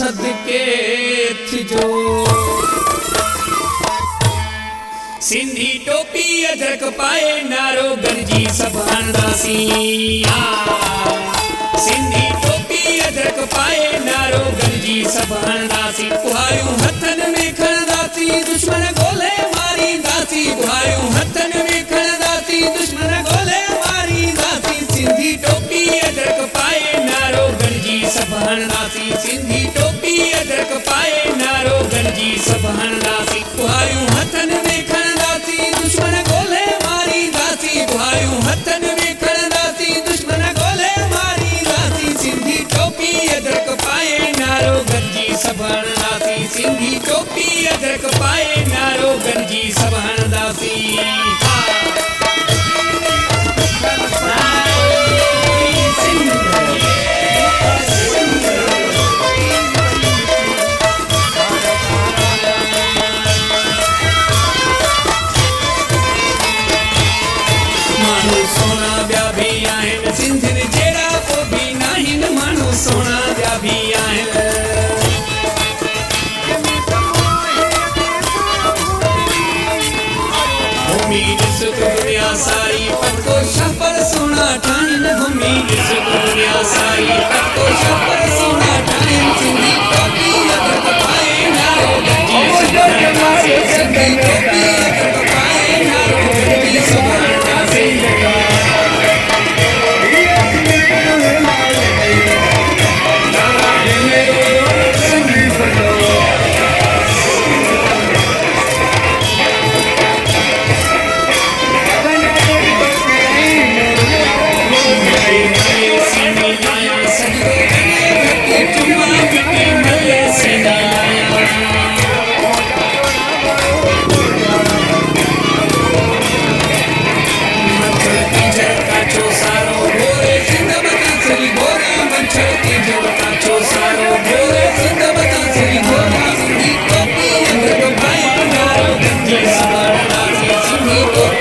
सदके थिजो। सिंधी टोपी अदरक पाए नारो गंजी सब हणंदासी। सिंधी टोपी अदरक पाए नारो गंजी सब हणंदासी। बुहारियूं हथन में खणंदासी दुश्मन ॻोल्हे मारींदासी। बुहारियूं हथन में खणंदासी दुश्मन ॻोल्हे मारींदासी। सिंधी टोपी अदरक पाए नारो गंजी सब हणंदासी। सिंधी टोपी अदरक पाए नारो गंजी सब हणंदासी। बुहारियूं हथन में खणंदासी दुश्मन ॻोल्हे मारींदासी। बुहारियूं हथन में खणंदासी दुश्मन ॻोल्हे मारींदासी। सिंधी टोपी अदरक पाए नारो गंजी सब हणंदासी। सिंधी टोपी अदरक पाए नारो गंजी सब हणंदासी। माण्हू सोना ॿिया बि आहिनि सिंधियुनि जहिड़ा को बि नाहिनि। माण्हू सोना ॿिया बि आहिनि। घुमी ॾिस दुनिया सारी पको छापर सोना ठाहिनि। घुमी ॾिस दुनिया सारी पको छापर सोना ठाहिनि। सिंधी टोपी अदरक पाए नारो गंजी सब हणंदासी। सिंधी टोपी अदरक पाए नारो गंजी सब हणंदासी। Siंधी टोपी